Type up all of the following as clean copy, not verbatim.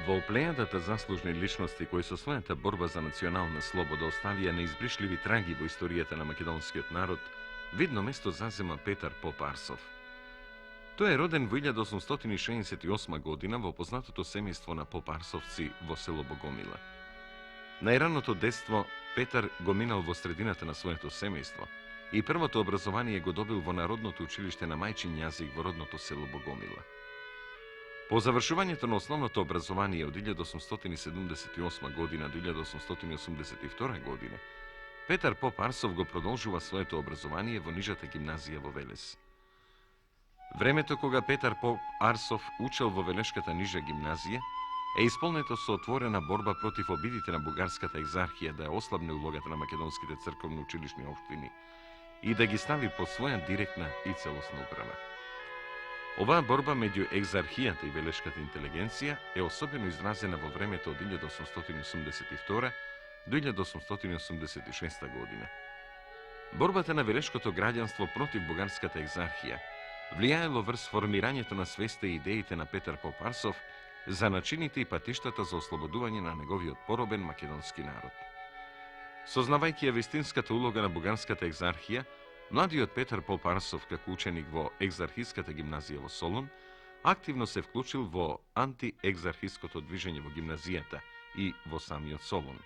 Во плејадата заслужни личности кои со својата борба за национална слобода оставија неизбришливи траги во историјата на македонскиот народ, видно место зазема Петар Поп Арсов. Тој е роден во 1868 година во познатото семејство на Поп Арсовци во село Богомила. Најраното детство Петар го минал во средината на своето семејство и првото образование го добил во Народното училиште на мајчин јазик во родното село Богомила. По завршувањето на основното образование од 1878 година до 1882 година, Петар Поп Арсов го продолжува своето образование во нижата гимназија во Велес. Времето кога Петар Поп Арсов учел во Велешката нижа гимназија е исполнето со отворена борба против обидите на бугарската екзархија да ја ослабне улогата на македонските црковни училишни општини и да ги стави под своја директна и целосна управа. Оваа борба меѓу екзархијата и велешката интелигенција е особено изразена во времето од 1882 до 1886 година. Борбата на велешкото граѓанство против бугарската екзархија влијаело врз формирањето на свеста и идеите на Петар Поп Арсов за начините и патиштата за ослободување на неговиот поробен македонски народ. Сознавајќи ја вистинската улога на бугарската екзархија, младиот Петар Поп Арсов, како ученик во екзархиската гимназија во Солун, активно се вклучил во антиекзархиското движење во гимназијата и во самиот Солун.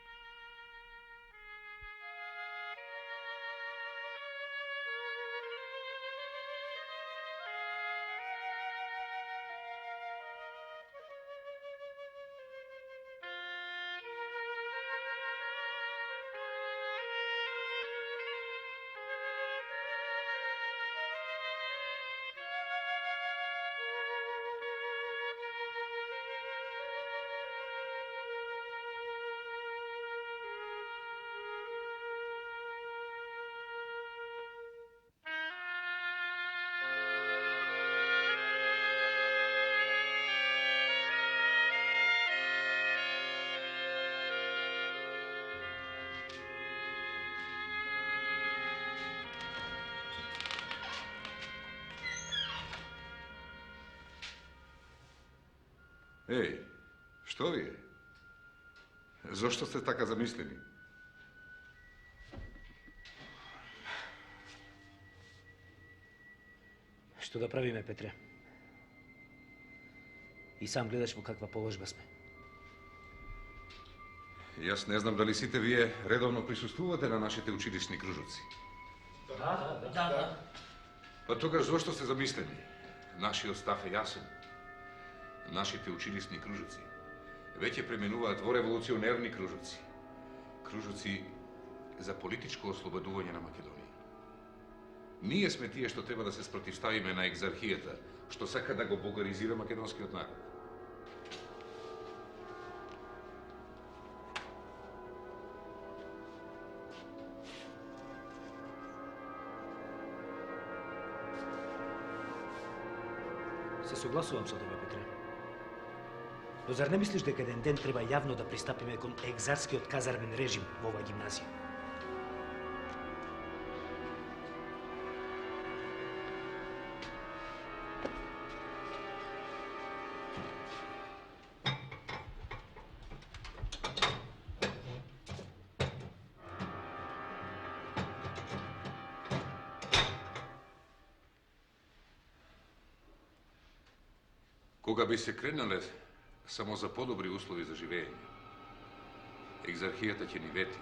Еј, што ви е? Зошто сте така замислени? Што да правиме, Петре? И сам гледаш во каква положба сме. Јас не знам дали сите вие редовно присуствувате на нашите училишни кружоци. Да. Па тогаш зошто сте замислени? Нашиот став е јасен. Нашите училишни кружоци веќе пременуваат во револуционерни кружоци. Кружоци за политичко ослободување на Македонија. Ние сме тие што треба да се спротивставиме на екзархијата, што сака да го бугаризира македонскиот народ. Се согласувам со тебе, Петре. Но зар не мислиш дека еден ден треба јавно да пристапиме кон екзарскиот казармен режим во оваа гимназија? Кога би се кренеле само за подобри услови за живење, екзархијата ќе ни вети,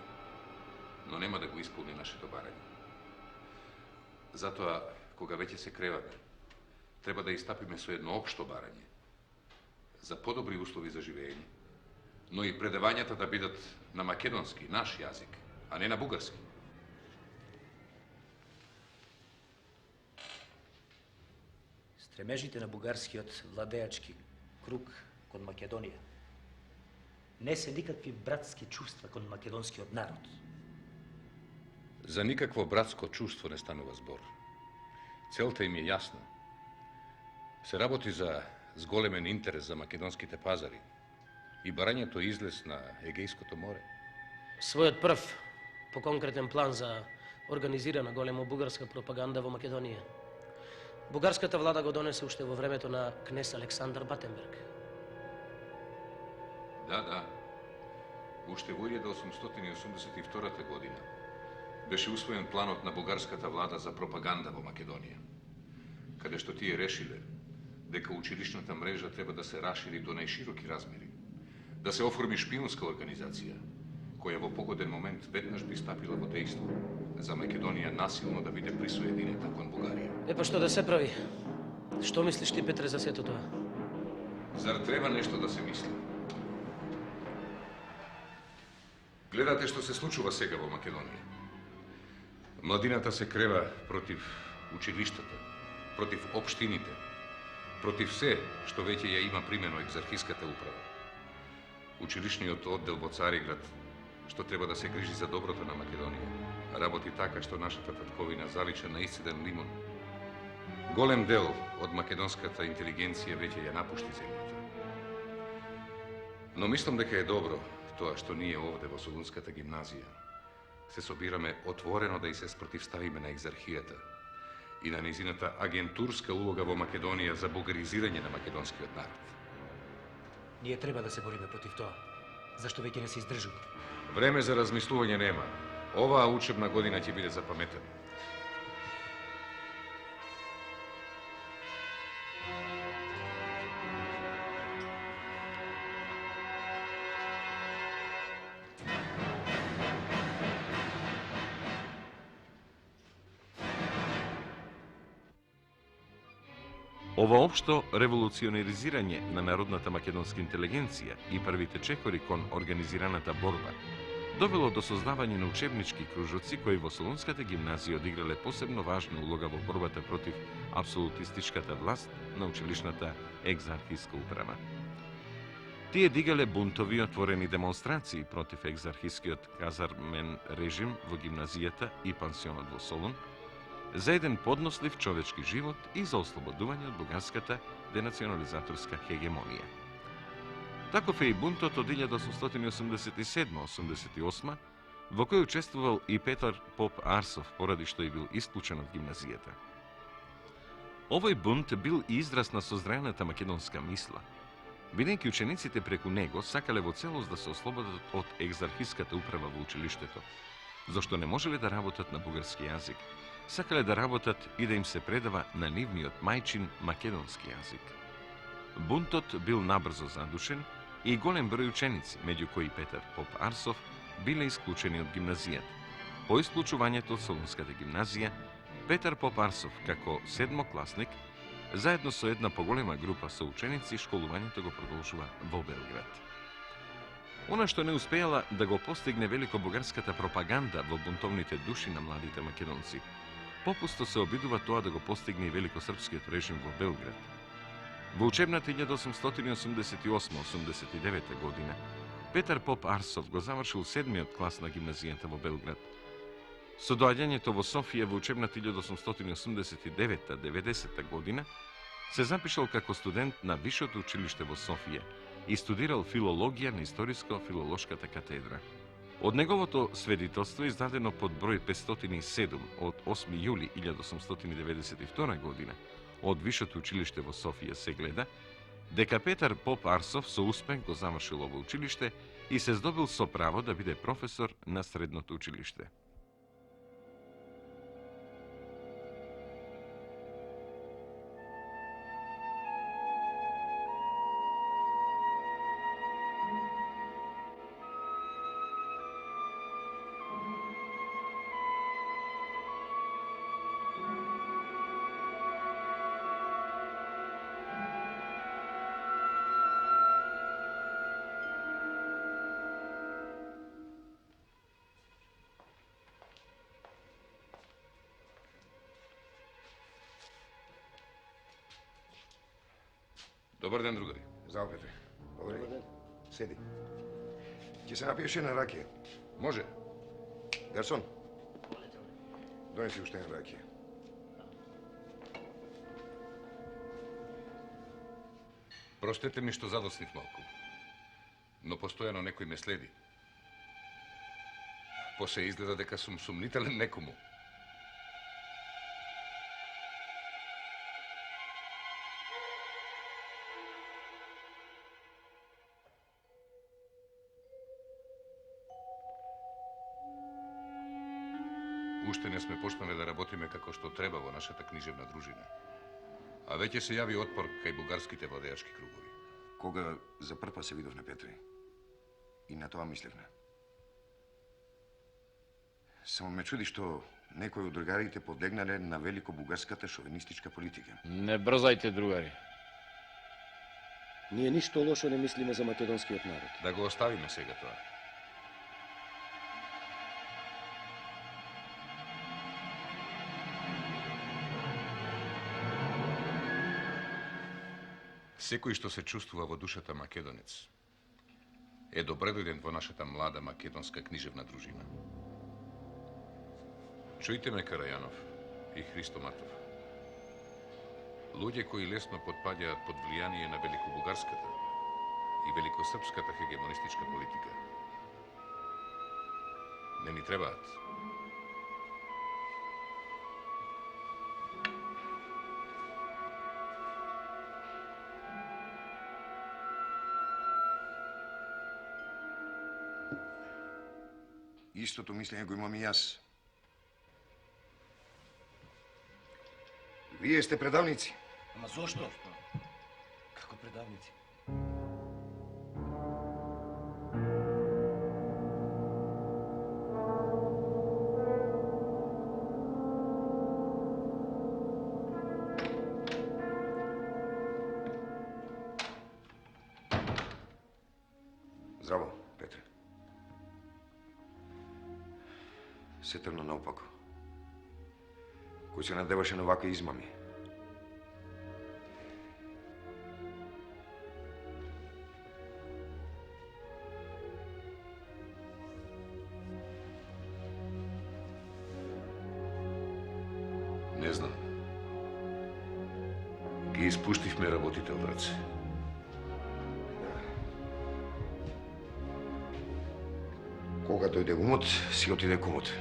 но нема да го исполни нашето барање. Затоа, кога веќе се креваме, треба да истапиме со едно општо барање за подобри услови за живење, но и предавањата да бидат на македонски, наш јазик, а не на бугарски. Стремежите на бугарскиот владеачки круг кон Македонија не се никакви братски чувства кон македонскиот народ. За никакво братско чувство не станува збор. Целта им е јасна. Се работи за зголемен интерес за македонските пазари и барањето излез на Егејското море. Својот прв по конкретен план за организирана голема бугарска пропаганда во Македонија. Бугарската влада го донесе уште во времето на кнез Александар Батенберг. Да. Уште во 1882 година беше усвоен планот на бугарската влада за пропаганда во Македонија, каде што тие решиле дека училишната мрежа треба да се расшири до најшироки размери, да се оформи шпионска организација, која во погоден момент веднаш би стапила во дејство за Македонија насилно да биде присоединета кон Бугарија. Па што да се прави? Што мислиш ти, Петре, за сето тоа? Зар треба нешто да се мисли? Гледате што се случува сега во Македонија. Младината се крева против училиштата, против општините, против се што веќе ја има примено екзархиската управа. Училишниот оддел во Цариград, што треба да се грижи за доброто на Македонија, работи така што нашата татковина залича на исцеден лимон. Голем дел од македонската интелигенција веќе ја напушти земјата. Но мислам дека е добро тоа што ние овде во Солунската гимназија се собираме отворено да и се спротивставиме на екзархијата и на незината агентурска улога во Македонија за бугаризирање на македонскиот народ. Ние треба да се бориме против тоа. Зашто веќе не се издржува? Време за размислување нема. Оваа учебна година ќе биде запаметена. Ова општо револуционеризирање на народната македонска интелигенција и првите чекори кон организираната борба довело до создавање на учебнички кружоци кои во Солунската гимназија одиграле посебно важна улога во борбата против апсолутистичката власт на училишната екзархиска управа. Тие дигале бунтови отворени демонстрации против екзархискиот казармен режим во гимназијата и пансионот во Солун, за еден поднослив човечки живот и за ослободување од бугарската денационализаторска хегемонија. Таков е и бунтот од 1887-88, во кој учествувал и Петар Поп Арсов, поради што и бил исклучен од гимназијата. Овој бунт бил и израз на созрената македонска мисла, бидејќи учениците преку него сакале во целост да се ослободат од екзархиската управа во училиштето, зашто не можеле да работат на бугарски јазик, сакале да работат и да им се предава на нивниот мајчин македонски јазик. Бунтот бил набрзо задушен и голем број ученици, меѓу кои Петар Поп Арсов, биле исклучени од гимназијата. По исклучувањето од Солунската гимназија, Петар Поп Арсов, како седмокласник, заедно со една поголема група со ученици, школувањето го продолжува во Белград. Она што не успеала да го постигне великобугарската пропаганда во бунтовните души на младите македонци, попусто се обидува тоа да го постигне и великосрпскиот режим во Белград. Во учебната 1888-89 година, Петар Поп Арсов го завршил 7-миот клас на гимназијата во Белград. Со доаѓањето во Софија во учебната 1889-90 година, се запишал како студент на Висшето училиште во Софија и студирал филологија на Историско-филолошката катедра. Од неговото сведителство, издадено под број 507 од 8 јули 1892 година од Висшето училиште во Софија, се гледа дека Петар Поп Арсов со успех го завршил ово училиште и се здобил со право да биде професор на средното училиште. Добар ден, другари. Здрав, Петре. Добре. Седи. Ќе се напиеш една ракија. Може. Гарсон. Донеси уште една ракија. Простете ми што задоснив малку, но постојано некој ме следи. Посе изгледа дека сум сумнителен некому. Уште не сме почнале да работиме како што треба во нашата книжевна дружина. А веќе се јави отпор кај бугарските владеачки кругови. Кога за прв пат се видовме, Петре, и на тоа мислевме. Само ме чуди што некои од другарите подлегнале на великобугарската шовинистичка политика. Не брзајте, другари. Ние ништо лошо не мислиме за македонскиот народ. Да го оставиме сега тоа. Секој што се чувствува во душата македонец е добре дојден во нашата млада македонска книжевна дружина. Чујте ме, Карајанов и Христо Матов. Луѓе кои лесно потпаѓаат под влијание на великобугарската и великосрпската хегемонистичка политика не ни требаат. Истото мислење го имам и јас. Вие сте предавници. Ама зошто? Како предавници? Здраво, Петре. Се тргна наопако. Кој се надеваше на вака измами. Не знам. Ги испуштивме работите од раце. Кога дојде умот, си отиде кумот.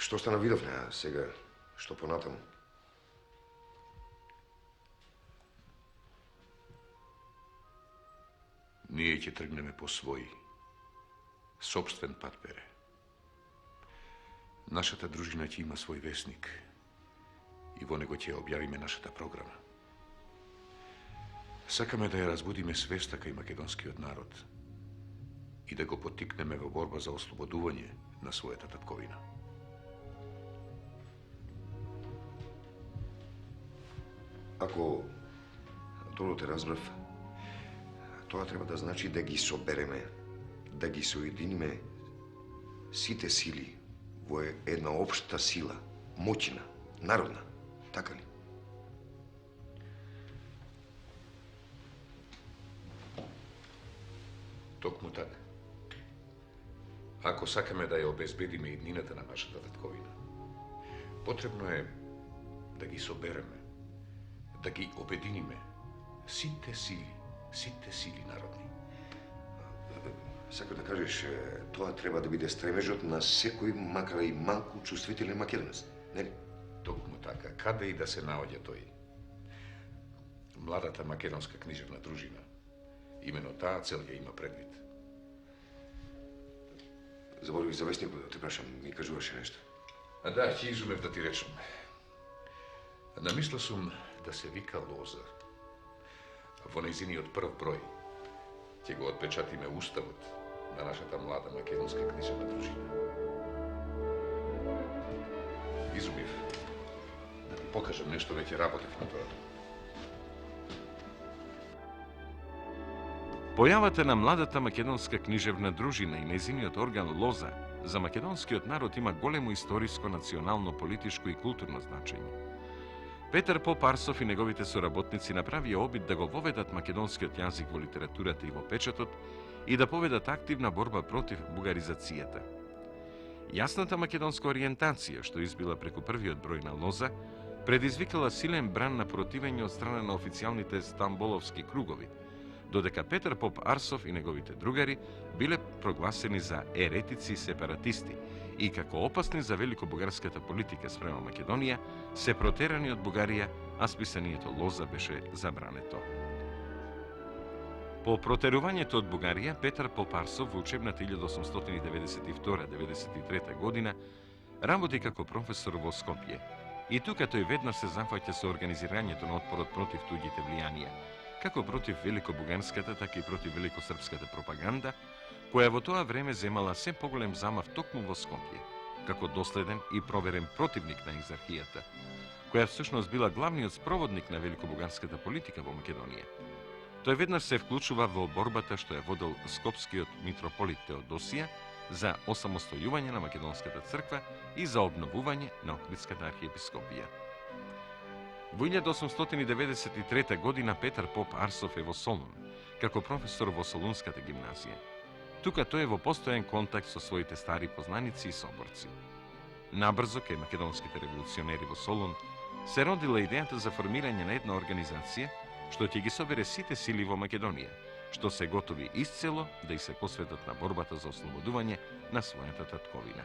Што стана видовме, а сега што понатаму? Ние ќе тргнеме по свој, собствен пат, Пере. Нашата дружина ќе има свој весник и во него ќе ја објавиме нашата програма. Сакаме да ја разбудиме свеста кај македонскиот народ и да го поттикнеме во борба за ослободување на својата татковина. Ако добро те разбрав, тоа треба да значи да ги собереме, да ги соединиме сите сили во една општа сила, моќна, народна, така ли? Токму така. Ако сакаме да ја обезбедиме иднината на нашата татковина, потребно е да ги собереме, да ги обединиме сите сили народни. Сака да кажеш, тоа треба да биде стремежот на секој, макар и малку чувствителен македонец, нели? Токму така. Каде и да се наоѓа тој? Младата македонска книжевна дружина имено таа цел ја има предвид. Заборавих за вестникот да те прашам, ми кажуваше нешто. А да, ќе изумев да ти речам. Намислил сум да се вика Лоза. Во нејзиниот прв број ќе го отпечатиме уставот на нашата млада македонска книжевна дружина. Изумив. Да ти покажам нешто, веќе работев на тоа. Појавата на младата македонска книжевна дружина и нејзиниот орган Лоза за македонскиот народ има големо историско, национално, политичко и културно значење. Петар Поп Арсов и неговите соработници направија обид да го воведат македонскиот јазик во литературата и во печатот и да поведат активна борба против бугаризацијата. Јасната македонска ориентација, што избила преку првиот број на Лоза, предизвикала силен бран на противење од страна на официјалните стамболовски кругови, додека Петар Поп Арсов и неговите другари биле прогласени за еретици и сепаратисти и како опасни за великобугарската политика спрема Македонија, се протерани од Бугарија, а списанието Лоза беше забрането. По протерувањето од Бугарија, Петар Попарсов во учебната 1892-93 година работи како професор во Скопје. И тука тој веднаш се зафаќа со организирањето на отпорот против туѓите влијанија, како против великобугарската, така и против великосрпската пропаганда, која во тоа време земала се поголем замав токму во Скопје, како доследен и проверен противник на екзархијата, која всушност била главниот спроводник на великобугарската политика во Македонија. Тој веднаш се вклучува во борбата што ја водел скопскиот митрополит Теодосија за осамостојување на Македонската црква и за обновување на Охридската архиепископија. Во 1893 година Петар Поп Арсов е во Солун, како професор во Солунската гимназија. Тука тој е во постојан контакт со своите стари познаници и соборци. Набрзо кај македонските револуционери во Солун се родила идејата за формирање на една организација што ќе ги собере сите сили во Македонија, што се готови исцело да и се посветат на борбата за ослободување на својата татковина.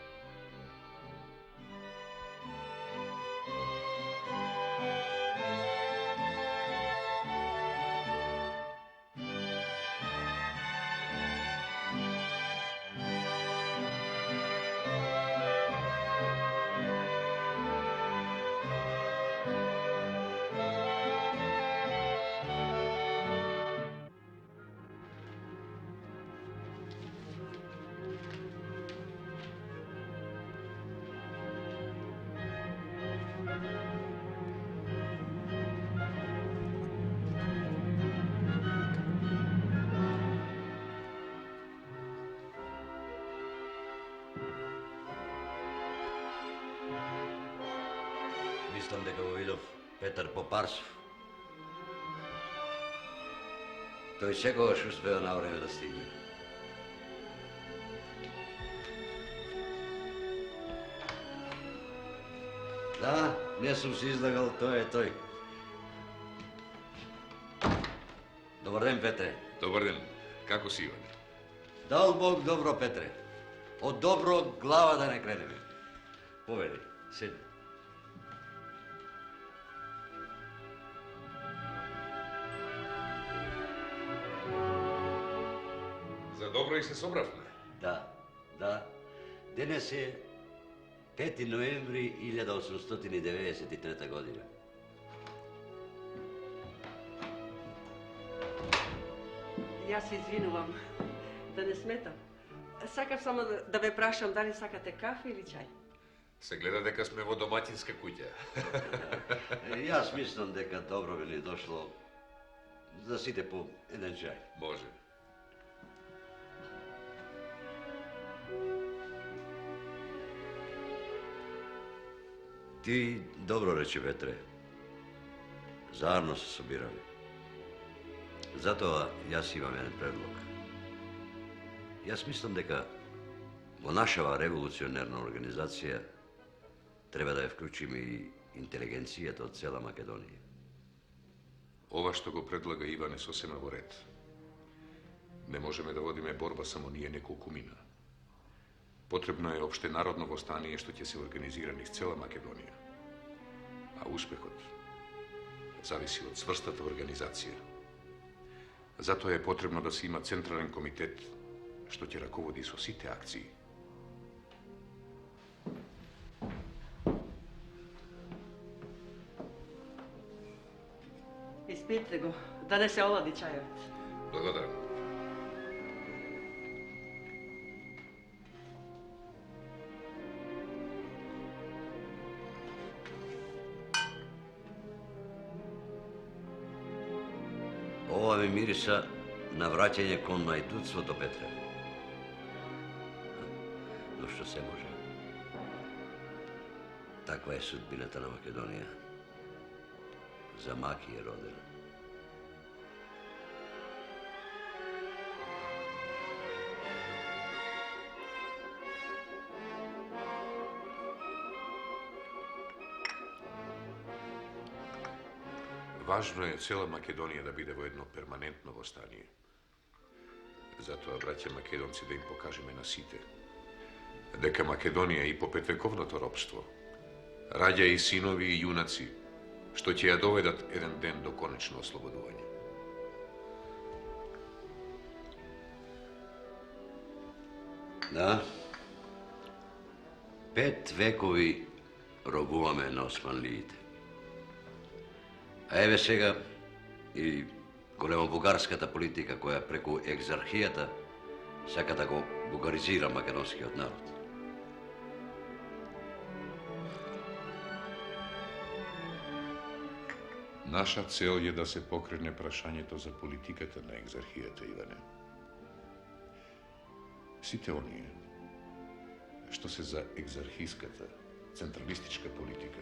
Мислам дека го видов Петар Попарсов. Тој секогаш успева на време да стигне. Да, не сум се излагал, тој е тој. Добар ден, Петре. Добар ден. Како си, Иване? Дал Бог добро, Петре. Од добро глава да не кренеме. Поведи, седи. За добро и се собравме. Да. Денес е 5 ноември 1893 година. Јас се извинувам, да не сметам. Сакав само да ве прашам дали сакате кафе или чај. Се гледа дека сме во доматинска куќа. Јас мислам дека добро ви ни дошло да сите по еден чај. Може. Ти добро рече, Петре. Заедно се собираме. Затоа јас имам еден предлог. Јас мислам дека во нашава револуционерна организација треба да ја вклучиме и интелигенцијата од цела Македонија. Ова што го предлага Иван е сосема во ред. Не можеме да водиме борба само ние неколкумина. Потребно е општенародно востание што ќе се организира низ цела Македонија. А успехот зависи од цврстата организација. Затоа е потребно да се има централен комитет што ќе раководи со сите акции. Испите го, да не се олади чајот. Благодарам. Ова ми мириса на враќање кон најдуцвото, Петре. Но што се може? Таква е судбината на Македонија. За маки е родена. Важно е цела Македонија да биде во едно перманентно востание. Затоа, браќа македонци, да им покажеме на сите дека Македонија и по петвековното робство раѓа и синови и јунаци што ќе ја доведат еден ден до конечно ослободување. Да. 5 векови робуваме на османлиите. А еве сега и големобугарската политика, која преку екзархијата сака да го бугаризира македонскиот народ. Наша цел е да се покрене прашањето за политиката на екзархијата, Иване. Сите оние што се за екзархиската, централистичка политика,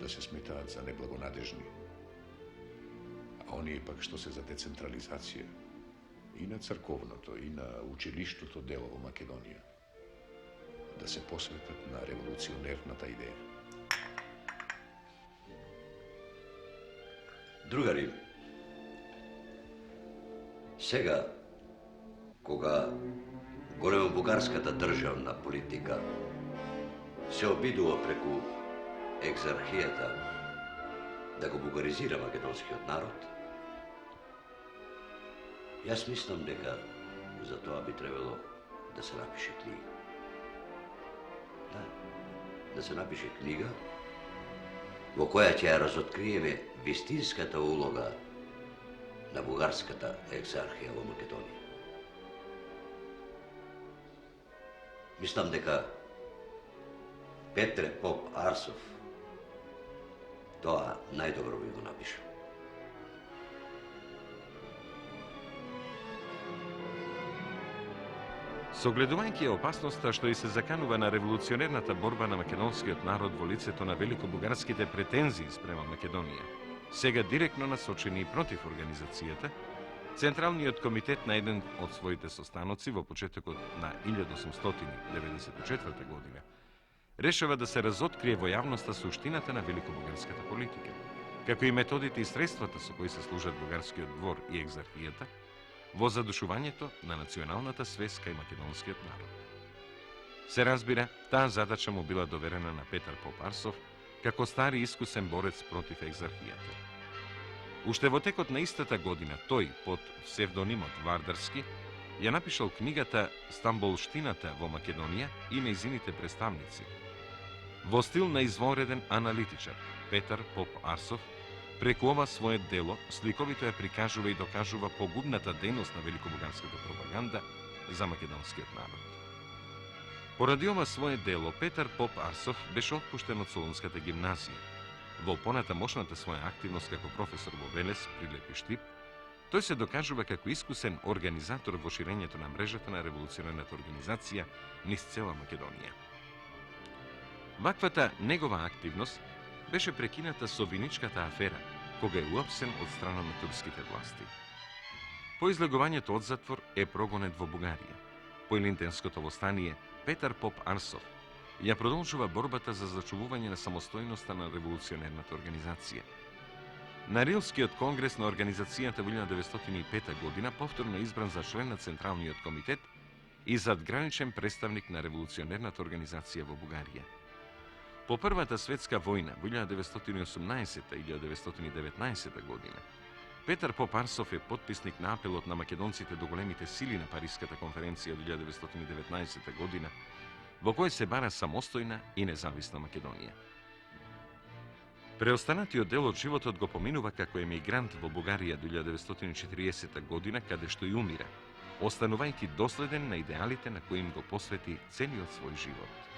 да се сметаат за неблагонадежни, а оние пак што се за децентрализација и на црковното, и на училиштото дело во Македонија, да се посветат на револуционерната идеја. Другари, сега, кога големобугарската државна политика се обидува преку екзархијата да го бугаризира македонскиот народ, јас мислам дека за тоа би требало да се напише книга. Да се напише книга во која ќе ја разоткриеме вистинската улога на бугарската екзархија во Македонија. Мислам дека Петре Поп Арсов тоа најдобро би го напишал. Согледувајќи опасноста што и се заканува на револуционерната борба на македонскиот народ во лицето на великобугарските претензии спрема Македонија, сега директно насочени против организацијата, Централниот комитет на еден од своите состаноци во почетокот на 1894 година решава да се разоткрие во јавноста суштината на великобугарската политика, како и методите и средствата со кои се служат бугарскиот двор и екзархијата во задушувањето на националната свест кај македонскиот народ. Се разбира, таа задача му била доверена на Петар Поп Арсов како стари искусен борец против екзархијата. Уште во текот на истата година тој, под псевдонимот Вардарски, ја напишал книгата Стамболштината во Македонија и нејзините представници. Во стил на извонреден аналитичар, Петар Поп Арсов преку ова свое дело сликовито ја прикажува и докажува погубната дејност на великобугарската пропаганда за македонскиот народ. Поради ова свое дело, Петар Поп Арсов беше отпуштен од Солунската гимназија. Во понатамошната своја активност како професор во Велес, Прилеп и Штип, тој се докажува како искусен организатор во ширењето на мрежата на револуционерната организација низ цела Македонија. Ваквата негова активност беше прекината со виничката афера, кога е уапсен од страна на турските власти. По излегувањето од затвор е прогонет во Бугарија. По Илинтенското востание, Петар Поп Арсов ја продолжува борбата за зачувување на самостојноста на револуционерната организација. На Рилскиот конгрес на организацијата во 1905 година повторно избран за член на Централниот комитет и задграничен представник на револуционерната организација во Бугарија. По Првата светска војна во 1918-1919 година, Петар Поп Арсов е потписник на апелот на македонците до големите сили на Париската конференција од 1919 година, во кој се бара самостојна и независна Македонија. Преостанатиот дел од животот го поминува како емигрант во Бугарија до 1940 година, каде што и умира, останувајќи доследен на идеалите на кои им го посвети целиот свој живот.